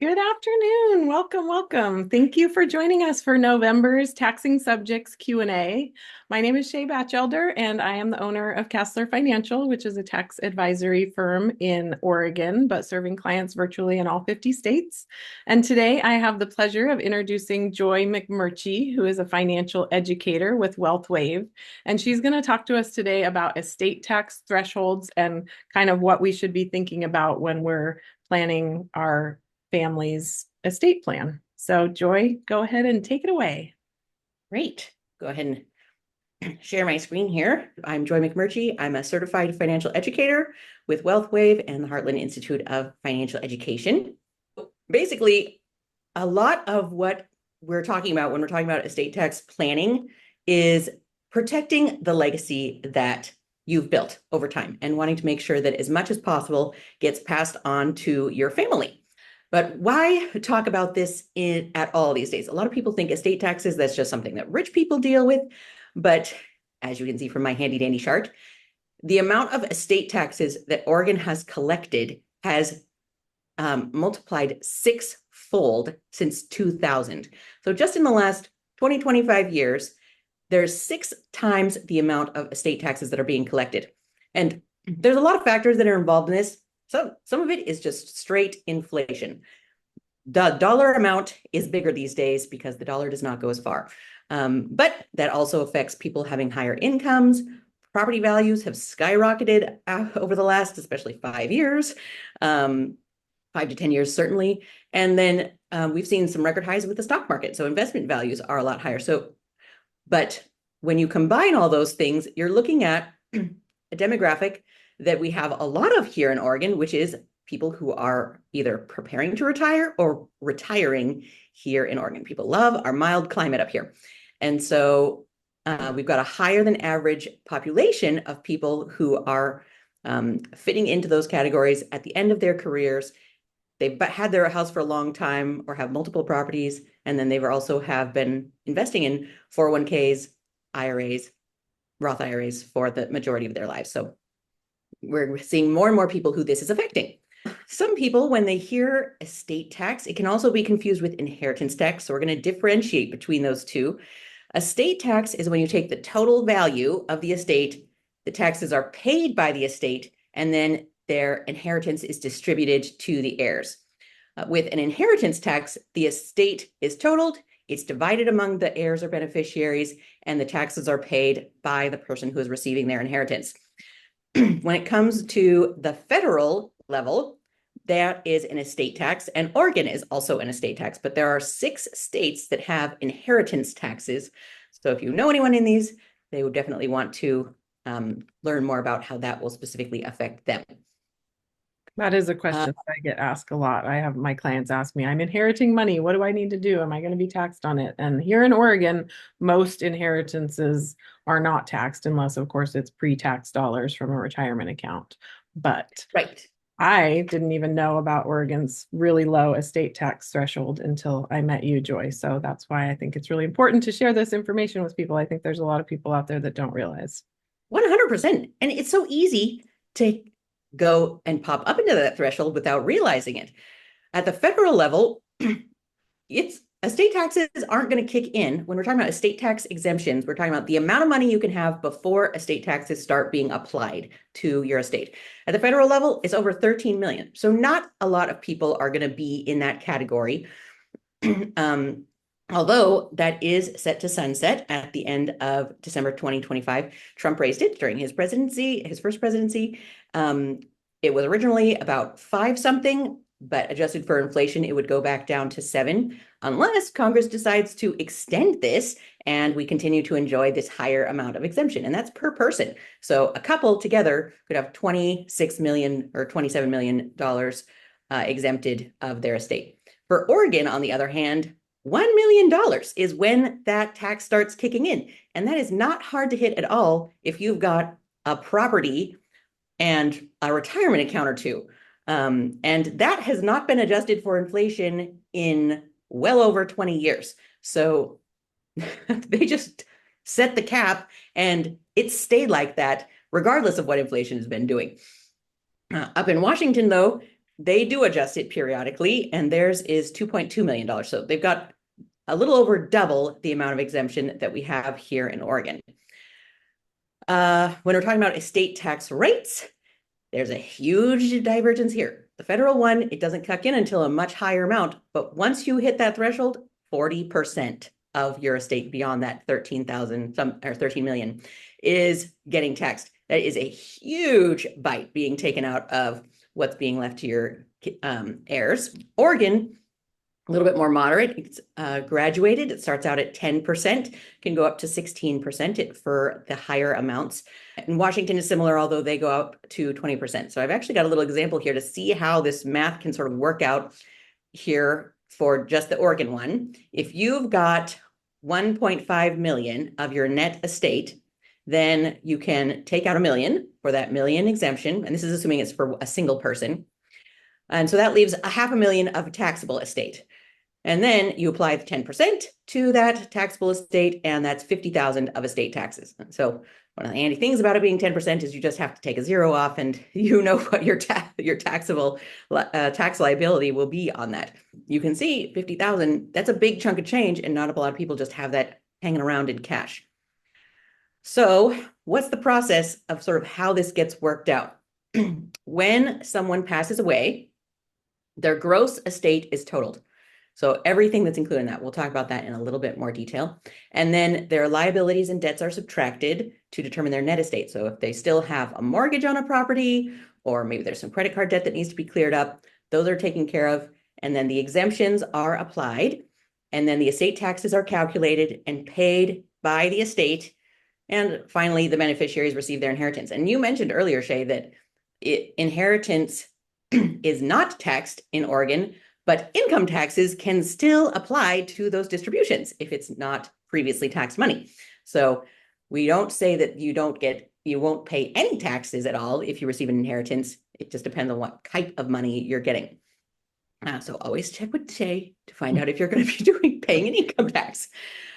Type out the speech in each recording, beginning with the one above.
Good afternoon. Welcome, welcome. Thank you for joining us for November's Taxing Subjects Q&A. My name is Shay Batchelder, and I am the owner of Castler Financial, which is a tax advisory firm in Oregon, but serving clients virtually in all 50 states. And today I have the pleasure of introducing Joy McMurchy, who is a financial educator with WealthWave. And she's going to talk to us today about estate tax thresholds and kind of what we should be thinking about when we're planning our family's estate plan. So Joy, go ahead and take it away. Great. Go ahead and share my screen here. I'm Joy McMurchy. I'm a certified financial educator with WealthWave and the Heartland Institute of Financial Education. Basically, a lot of what we're talking about when we're talking about estate tax planning is protecting the legacy that you've built over time and wanting to make sure that as much as possible gets passed on to your family. But why talk about this at all these days? A lot of people think estate taxes, that's just something that rich people deal with. But as you can see from my handy dandy chart, the amount of estate taxes that Oregon has collected has multiplied six-fold since 2000. So just in the last 20, 25 years, there's 6 times the amount of estate taxes that are being collected. And there's a lot of factors that are involved in this. So some of it is just straight inflation. The dollar amount is bigger these days because the dollar does not go as far. But that also affects people having higher incomes. Property values have skyrocketed over the last, especially 5 years, 5 to 10 years, certainly. And then we've seen some record highs with the stock market. So investment values are a lot higher. But when you combine all those things, you're looking at a demographic that we have a lot of here in Oregon, which is people who are either preparing to retire or retiring here in Oregon. People love our mild climate up here. And so we've got a higher than average population of people who are fitting into those categories at the end of their careers. They've had their house for a long time or have multiple properties, and then they've also have been investing in 401ks, IRAs, Roth IRAs for the majority of their lives. So we're seeing more and more people who this is affecting. Some people, when they hear estate tax, it can also be confused with inheritance tax. So we're going to differentiate between those two. Estate tax is when you take the total value of the estate, the taxes are paid by the estate, and then their inheritance is distributed to the heirs. With an inheritance tax, the estate is totaled, it's divided among the heirs or beneficiaries, and the taxes are paid by the person who is receiving their inheritance. When it comes to the federal level, that is an estate tax, and Oregon is also an estate tax, but there are 6 states that have inheritance taxes. So if you know anyone in these, they would definitely want to learn more about how that will specifically affect them. That is a question that I get asked a lot. I have my clients ask me, I'm inheriting money. What do I need to do? Am I going to be taxed on it? And here in Oregon, most inheritances are not taxed unless, of course, it's pre-tax dollars from a retirement account. But Right. I didn't even know about Oregon's really low estate tax threshold until I met you, Joy. So that's why I think it's really important to share this information with people. I think there's a lot of people out there that don't realize. 100%. And it's so easy to go and pop up into that threshold without realizing it. At the federal level, it's estate taxes aren't going to kick in. When we're talking about estate tax exemptions, we're talking about the amount of money you can have before estate taxes start being applied to your estate. At the federal level, it's over 13 million. So not a lot of people are going to be in that category. Although that is set to sunset at the end of December 2025. Trump raised it during his presidency, his first presidency. It was originally about 5 something, but adjusted for inflation, it would go back down to 7, unless Congress decides to extend this and we continue to enjoy this higher amount of exemption. And that's per person. So a couple together could have 26 million or $27 million exempted of their estate. For Oregon, on the other hand, $1 million is when that tax starts kicking in. And that is not hard to hit at all if you've got a property and a retirement account or two. And that has not been adjusted for inflation in well over 20 years. So they just set the cap and it stayed like that, regardless of what inflation has been doing. Up in Washington, though, they do adjust it periodically, and theirs is $2.2 million. So they've got a little over double the amount of exemption that we have here in Oregon. When we're talking about estate tax rates, there's a huge divergence here. The federal one, it doesn't kick in until a much higher amount, but once you hit that threshold, 40% of your estate beyond that 13,000 or 13 million is getting taxed. That is a huge bite being taken out of what's being left to your heirs. Oregon, a little bit more moderate. It's graduated. It starts out at 10%, can go up to 16% for the higher amounts. And Washington is similar, although they go out to 20%. So I've actually got a little example here to see how this math can sort of work out here for just the Oregon one. If you've got 1.5 million of your net estate, then you can take out $1 million for that $1 million exemption. And this is assuming it's for a single person. And so that leaves $500,000 of taxable estate. And then you apply the 10% to that taxable estate, and that's 50,000 of estate taxes. So one of the handy things about it being 10% is you just have to take a zero off, and you know what your taxable tax liability will be on that. You can see 50,000, that's a big chunk of change, and not a lot of people just have that hanging around in cash. So what's the process of sort of how this gets worked out? When someone passes away, their gross estate is totaled. So everything that's included in that, we'll talk about that in a little bit more detail. And then their liabilities and debts are subtracted to determine their net estate. So if they still have a mortgage on a property, or maybe there's some credit card debt that needs to be cleared up, those are taken care of. And then the exemptions are applied. And then the estate taxes are calculated and paid by the estate. And finally, the beneficiaries receive their inheritance. And you mentioned earlier, Shay, that inheritance is not taxed in Oregon, but income taxes can still apply to those distributions if it's not previously taxed money. So we don't say that you won't pay any taxes at all if you receive an inheritance. It just depends on what type of money you're getting. So always check with Shay to find out if you're going to be paying an income tax.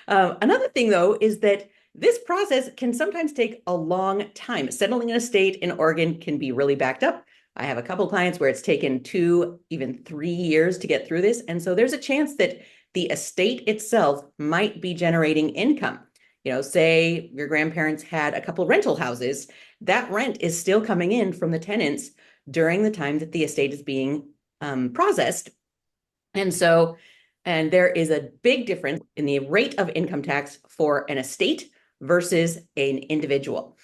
Another thing, though, is that this process can sometimes take a long time. Settling an estate in Oregon can be really backed up. I have a couple of clients where it's taken 2, even 3 years to get through this. And so there's a chance that the estate itself might be generating income. You know, say your grandparents had a couple rental houses, that rent is still coming in from the tenants during the time that the estate is being processed. And there is a big difference in the rate of income tax for an estate versus an individual.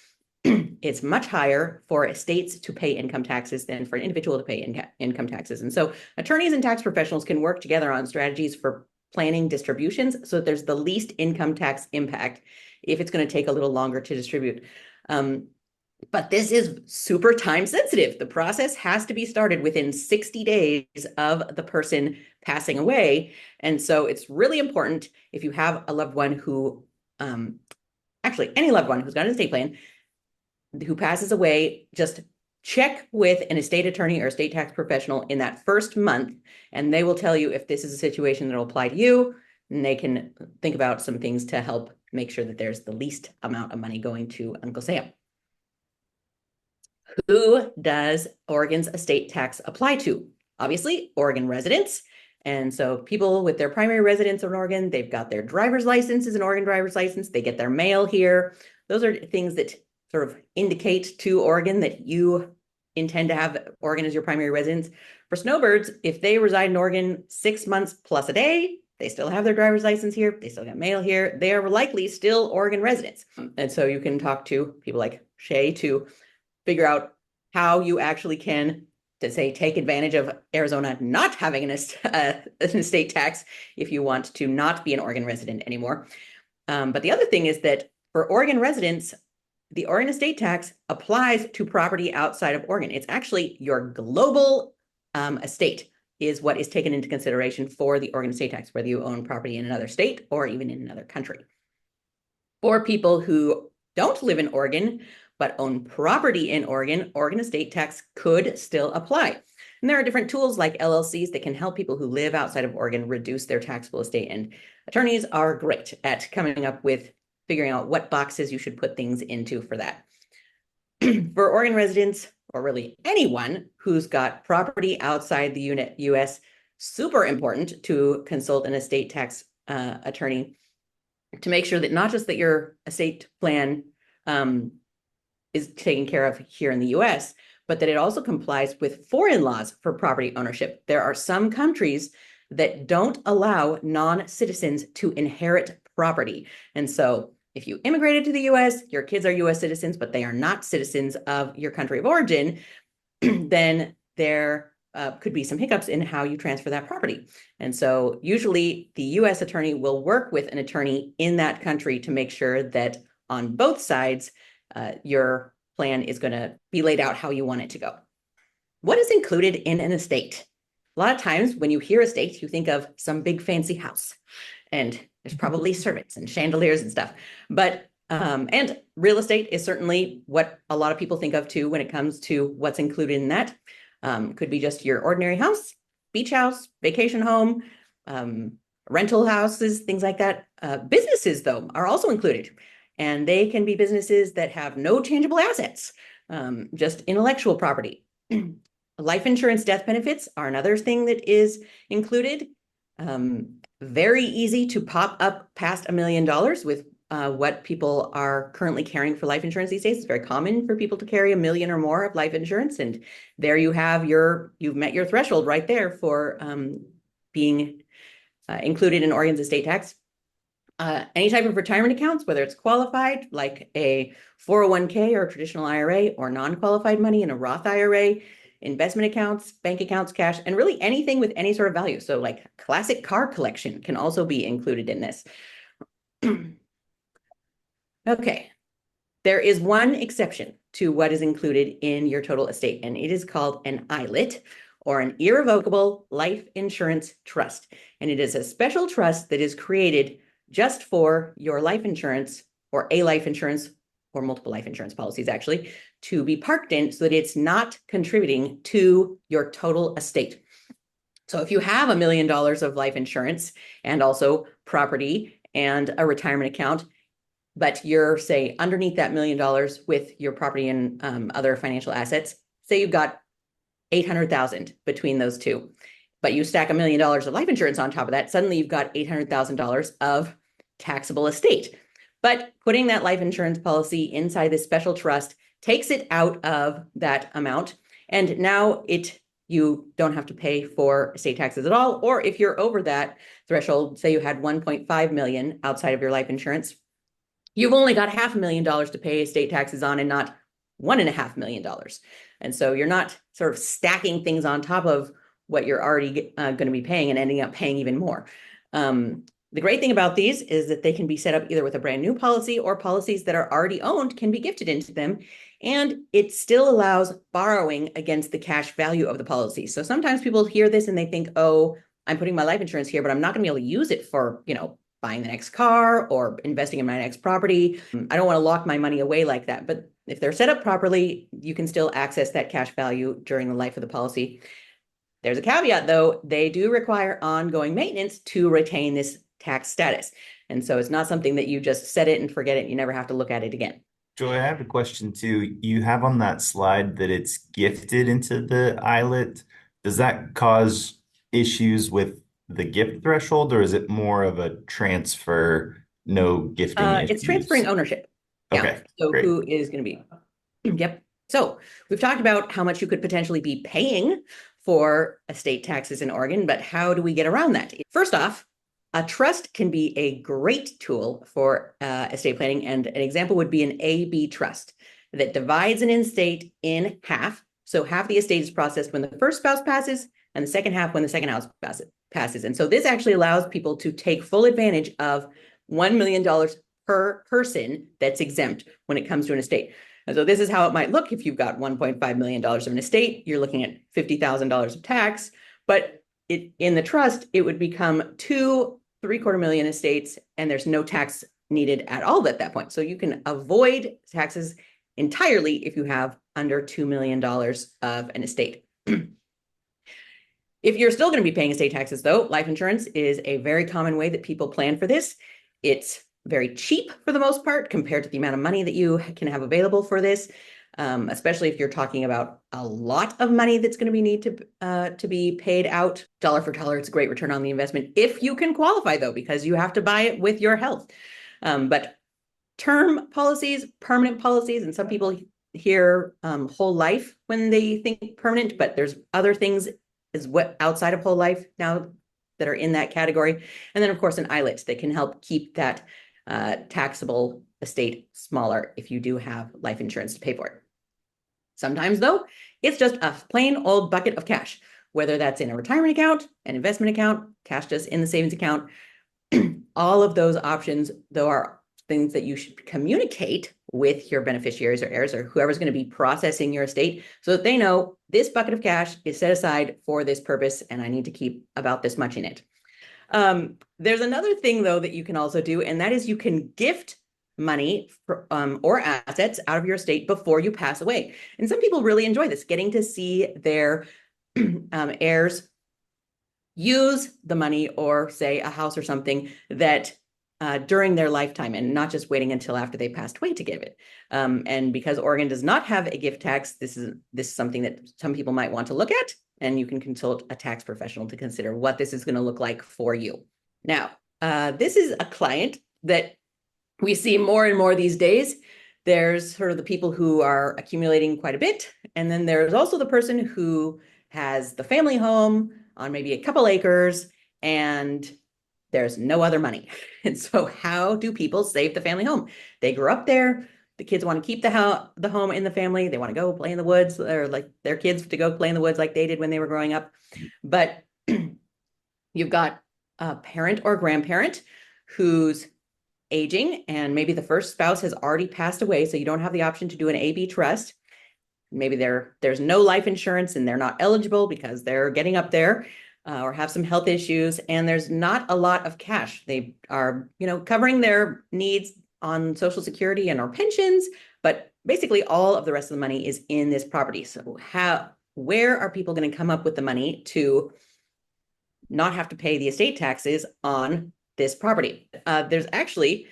It's much higher for estates to pay income taxes than for an individual to pay income taxes. And so attorneys and tax professionals can work together on strategies for planning distributions so that there's the least income tax impact if it's going to take a little longer to distribute. But this is super time sensitive. The process has to be started within 60 days of the person passing away. And so it's really important if you have a loved one who, actually any loved one who's got an estate plan, who passes away, just check with an estate attorney or estate tax professional in that first month, and they will tell you if this is a situation that will apply to you, and they can think about some things to help make sure that there's the least amount of money going to Uncle Sam. Who does Oregon's estate tax apply to? Obviously, Oregon residents. And so people with their primary residence in Oregon, they've got their driver's license as an Oregon driver's license, they get their mail here. Those are things that sort of indicate to Oregon that you intend to have Oregon as your primary residence. For snowbirds, if they reside in Oregon 6 months plus a day, they still have their driver's license here, they still got mail here, they are likely still Oregon residents. And so you can talk to people like Shay to figure out how you actually can, to say, take advantage of Arizona not having an estate tax if you want to not be an Oregon resident anymore. But the other thing is that for Oregon residents, the Oregon estate tax applies to property outside of Oregon. It's actually your global estate is what is taken into consideration for the Oregon estate tax, whether you own property in another state or even in another country. For people who don't live in Oregon, but own property in Oregon, Oregon estate tax could still apply. And there are different tools like LLCs that can help people who live outside of Oregon reduce their taxable estate. And attorneys are great at coming up with figuring out what boxes you should put things into for that. For Oregon residents, or really anyone who's got property outside the US, super important to consult an estate tax attorney to make sure that not just that your estate plan is taken care of here in the US, but that it also complies with foreign laws for property ownership. There are some countries that don't allow non-citizens to inherit property. And so if you immigrated to the US, your kids are US citizens, but they are not citizens of your country of origin, then there could be some hiccups in how you transfer that property. And so usually the US attorney will work with an attorney in that country to make sure that on both sides, your plan is going to be laid out how you want it to go. What is included in an estate? A lot of times when you hear estate, you think of some big fancy house, and there's probably servants and chandeliers and stuff. But and real estate is certainly what a lot of people think of too when it comes to what's included in that. Could be just your ordinary house, beach house, vacation home, rental houses, things like that. Businesses, though, are also included. And they can be businesses that have no tangible assets, just intellectual property. Life insurance death benefits are another thing that is included. Very easy to pop up past $1 million with what people are currently carrying for life insurance these days. It's very common for people to carry $1 million or more of life insurance. And there you have you've met your threshold right there for being included in Oregon's estate tax. Any type of retirement accounts, whether it's qualified, like a 401k or a traditional IRA, or non-qualified money in a Roth IRA, investment accounts, bank accounts, cash, and really anything with any sort of value. So like classic car collection can also be included in this. Okay, there is one exception to what is included in your total estate, and it is called an ILIT, or an irrevocable life insurance trust. And it is a special trust that is created just for your life insurance, or a life insurance, or multiple life insurance policies actually, to be parked in so that it's not contributing to your total estate. So if you have $1 million of life insurance and also property and a retirement account, but you're, say, underneath that $1 million with your property and other financial assets, say you've got $800,000 between those two, but you stack $1 million of life insurance on top of that, suddenly you've got $800,000 of taxable estate. But putting that life insurance policy inside this special trust takes it out of that amount. And now you don't have to pay for estate taxes at all. Or if you're over that threshold, say you had 1.5 million outside of your life insurance, you've only got $500,000 to pay estate taxes on and not $1.5 million. And so you're not sort of stacking things on top of what you're already going to be paying and ending up paying even more. The great thing about these is that they can be set up either with a brand new policy, or policies that are already owned can be gifted into them. And it still allows borrowing against the cash value of the policy. So sometimes people hear this and they think, oh, I'm putting my life insurance here, but I'm not going to be able to use it for, buying the next car or investing in my next property. I don't want to lock my money away like that. But if they're set up properly, you can still access that cash value during the life of the policy. There's a caveat, though. They do require ongoing maintenance to retain this tax status. And so it's not something that you just set it and forget it. You never have to look at it again. Joy, I have a question too. You have on that slide that it's gifted into the ILIT. Does that cause issues with the gift threshold, or is it more of a transfer, no gifting issues? It's transferring ownership. Okay, so great. Who is going to be? Yep. So we've talked about how much you could potentially be paying for estate taxes in Oregon, but how do we get around that? First off, a trust can be a great tool for estate planning, and an example would be an A-B trust that divides an estate in half. So half the estate is processed when the first spouse passes, and the second half when the second house passes. And so this actually allows people to take full advantage of $1 million per person that's exempt when it comes to an estate. And so this is how it might look if you've got $1.5 million of an estate. You're looking at $50,000 of tax, but in the trust, it would become 2.75 million estates, and there's no tax needed at all at that point. So you can avoid taxes entirely if you have under $2 million of an estate. If you're still going to be paying estate taxes, though, life insurance is a very common way that people plan for this. It's very cheap for the most part compared to the amount of money that you can have available for this. especially if you're talking about a lot of money that's going to be need to be paid out dollar for dollar. It's a great return on the investment if you can qualify, though, because you have to buy it with your health. But term policies, permanent policies, and some people hear whole life when they think permanent, but there's other things as what outside of whole life now that are in that category. And then, of course, an ILIT that can help keep that taxable estate smaller if you do have life insurance to pay for it. Sometimes, though, it's just a plain old bucket of cash, whether that's in a retirement account, an investment account, cash just in the savings account. All of those options, though, are things that you should communicate with your beneficiaries or heirs or whoever's going to be processing your estate so that they know this bucket of cash is set aside for this purpose and I need to keep about this much in it. There's another thing, though, that you can also do, and that is you can gift money for, or assets out of your estate before you pass away. And some people really enjoy this, getting to see their heirs use the money or say a house or something that during their lifetime and not just waiting until after they passed away to give it. And because Oregon does not have a gift tax, this is something that some people might want to look at, and you can consult a tax professional to consider what this is going to look like for you. Now, this is a client that we see more and more these days. There's sort of the people who are accumulating quite a bit, and then there's also the person who has the family home on maybe a couple acres and there's no other money. And so how do people save the family home? They grew up there. The kids want to keep the home in the family. They want to go play in the woods, or like their kids to go play in the woods like they did when they were growing up. But you've got a parent or grandparent who's aging, and maybe the first spouse has already passed away, so you don't have the option to do an AB trust. Maybe there's no life insurance and they're not eligible because they're getting up there or have some health issues, and there's not a lot of cash. They are, covering their needs on Social Security and or pensions, but basically all of the rest of the money is in this property. So where are people going to come up with the money to not have to pay the estate taxes on this property? There's actually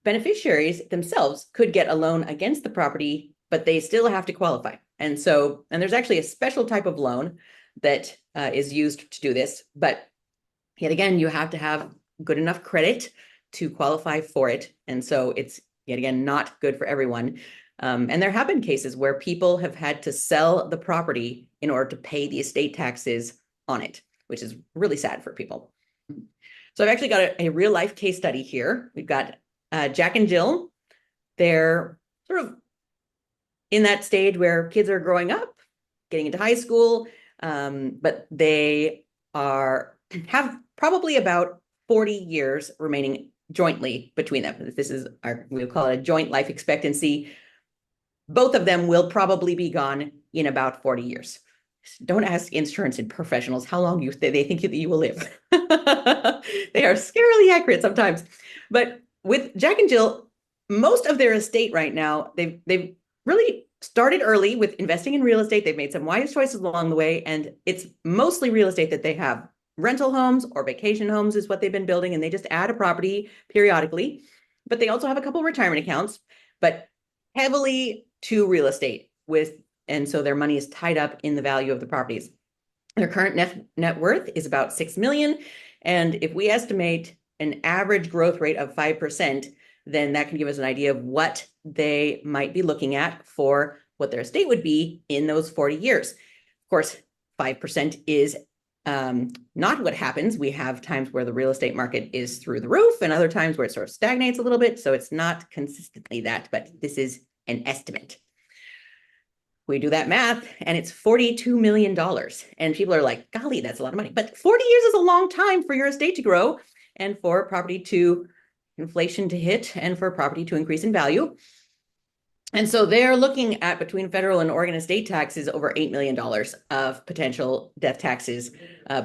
beneficiaries themselves could get a loan against the property, but they still have to qualify. And there's actually a special type of loan that is used to do this. But yet again, you have to have good enough credit to qualify for it. And so it's, yet again, not good for everyone. And there have been cases where people have had to sell the property in order to pay the estate taxes on it, which is really sad for people. So I've actually got a real life case study here. We've got Jack and Jill. They're sort of in that stage where kids are growing up, getting into high school, but they have probably about 40 years remaining jointly between them. This is we'll call it a joint life expectancy. Both of them will probably be gone in about 40 years. Don't ask insurance and professionals how long they think you will live. They are scarily accurate sometimes. But with Jack and Jill, most of their estate right now, they've really started early with investing in real estate. They've made some wise choices along the way, and it's mostly real estate that they have. Rental homes or vacation homes is what they've been building, and they just add a property periodically. But they also have a couple of retirement accounts, but heavily to real estate and so their money is tied up in the value of the properties. Their current net worth is about $6 million. And if we estimate an average growth rate of 5%, then that can give us an idea of what they might be looking at for what their estate would be in those 40 years. Of course, 5% is not what happens. We have times where the real estate market is through the roof and other times where it sort of stagnates a little bit. So it's not consistently that, but this is an estimate. We do that math and it's $42 million. And people are like, golly, that's a lot of money. But 40 years is a long time for your estate to grow and for inflation to hit and for property to increase in value. And so they're looking at, between federal and Oregon estate taxes, over $8 million of potential death taxes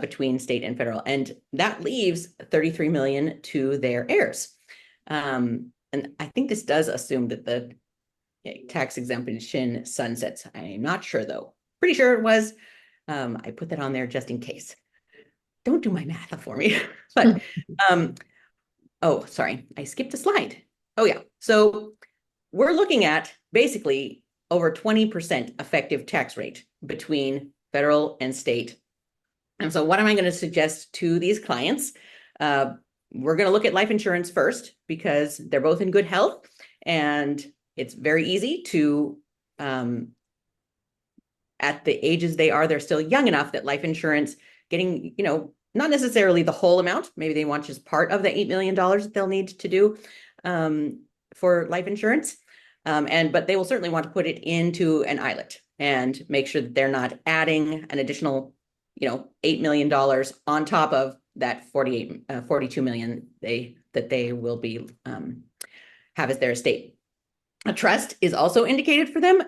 between state and federal. And that leaves $33 million to their heirs. And I think this does assume that the tax exemption sunsets. I'm not sure, though. Pretty sure it was. I put that on there just in case. Don't do my math for me. But, oh, sorry, I skipped a slide. Oh, yeah. So we're looking at basically over 20% effective tax rate between federal and state. And so what am I going to suggest to these clients? We're going to look at life insurance first because they're both in good health, and it's very easy to, at the ages they are, they're still young enough that life insurance getting, not necessarily the whole amount. Maybe they want just part of the $8 million that they'll need to do for life insurance. But they will certainly want to put it into an ILET and make sure that they're not adding an additional, $8 million on top of that 42 million that they will be have as their estate. A trust is also indicated for them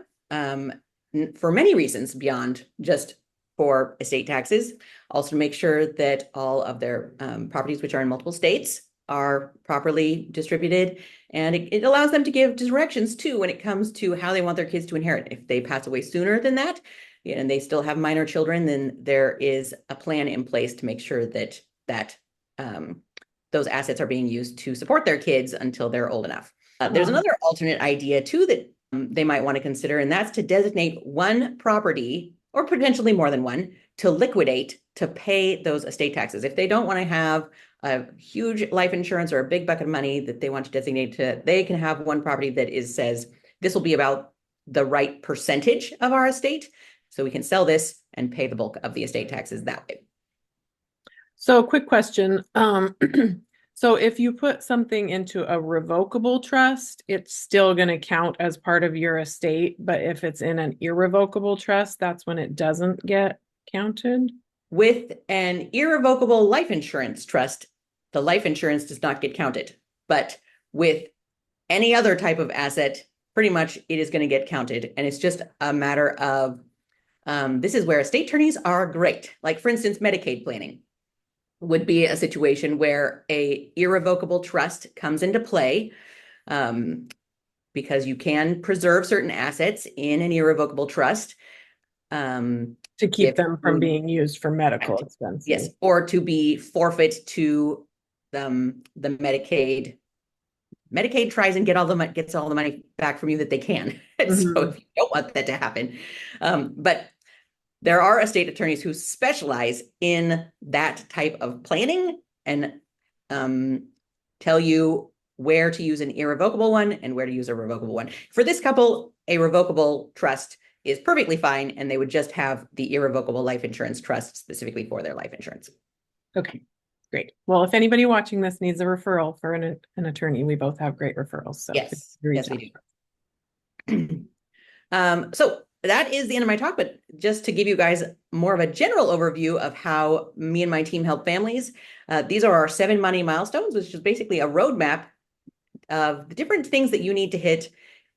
for many reasons beyond just for estate taxes. Also to make sure that all of their properties, which are in multiple states, are properly distributed. And it allows them to give directions too when it comes to how they want their kids to inherit. If they pass away sooner than that, and they still have minor children, then there is a plan in place to make sure that those assets are being used to support their kids until they're old enough. There's another alternate idea too that they might want to consider, and that's to designate one property, or potentially more than one, to liquidate to pay those estate taxes. If they don't want to have a huge life insurance or a big bucket of money that they want to designate to, they can have one property that says this will be about the right percentage of our estate, so we can sell this and pay the bulk of the estate taxes that way. So quick question. So if you put something into a revocable trust, it's still going to count as part of your estate. But if it's in an irrevocable trust, that's when it doesn't get counted. With an irrevocable life insurance trust, the life insurance does not get counted. But with any other type of asset, pretty much it is going to get counted. And it's just a matter of, this is where estate attorneys are great. Like, for instance, Medicaid planning would be a situation where a irrevocable trust comes into play, because you can preserve certain assets in an irrevocable trust. To keep them from being used for medical expenses. Yes, or to be forfeit to the Medicaid. Medicaid tries and gets all the money back from you that they can. So if you don't want that to happen, but there are estate attorneys who specialize in that type of planning and tell you where to use an irrevocable one and where to use a revocable one. For this couple, a revocable trust is perfectly fine, and they would just have the irrevocable life insurance trust specifically for their life insurance. Okay, great. Well, if anybody watching this needs a referral for an attorney, we both have great referrals. So yes, we do. So that is the end of my talk, but just to give you guys more of a general overview of how me and my team help families, these are our 7 money milestones, which is basically a roadmap of the different things that you need to hit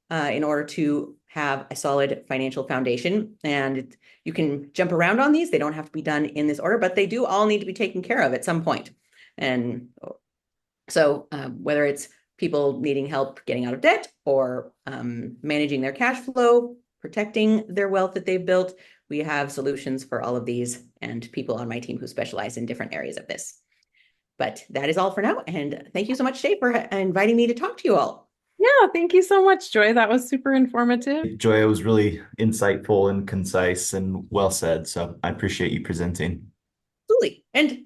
in order to have a solid financial foundation. And you can jump around on these. They don't have to be done in this order, but they do all need to be taken care of at some point. And so whether it's people needing help getting out of debt or managing their cash flow, protecting their wealth that they've built, we have solutions for all of these and people on my team who specialize in different areas of this. But that is all for now. And thank you so much, Shay, for inviting me to talk to you all. Yeah, thank you so much, Joy. That was super informative. Joy, it was really insightful and concise and well said. So I appreciate you presenting. Absolutely. And,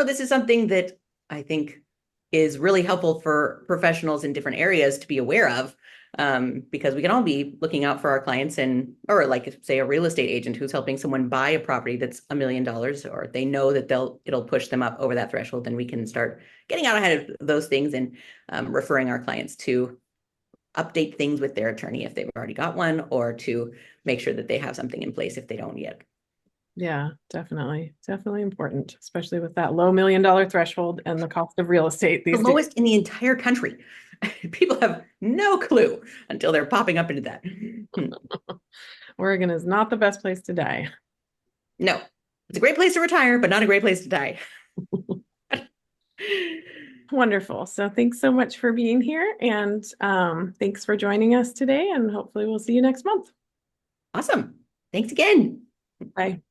this is something that I think is really helpful for professionals in different areas to be aware of, because we can all be looking out for our clients or like, say, a real estate agent who's helping someone buy a property that's $1 million, or they know that it'll push them up over that threshold. Then we can start getting out ahead of those things and referring our clients to update things with their attorney if they've already got one, or to make sure that they have something in place if they don't yet. Yeah, definitely. Definitely important, especially with that low $1 million threshold and the cost of real estate these days. The lowest in the entire country. People have no clue until they're popping up into that. Oregon is not the best place to die. No, it's a great place to retire, but not a great place to die. Wonderful. So thanks so much for being here, and thanks for joining us today, and hopefully we'll see you next month. Awesome. Thanks again. Bye.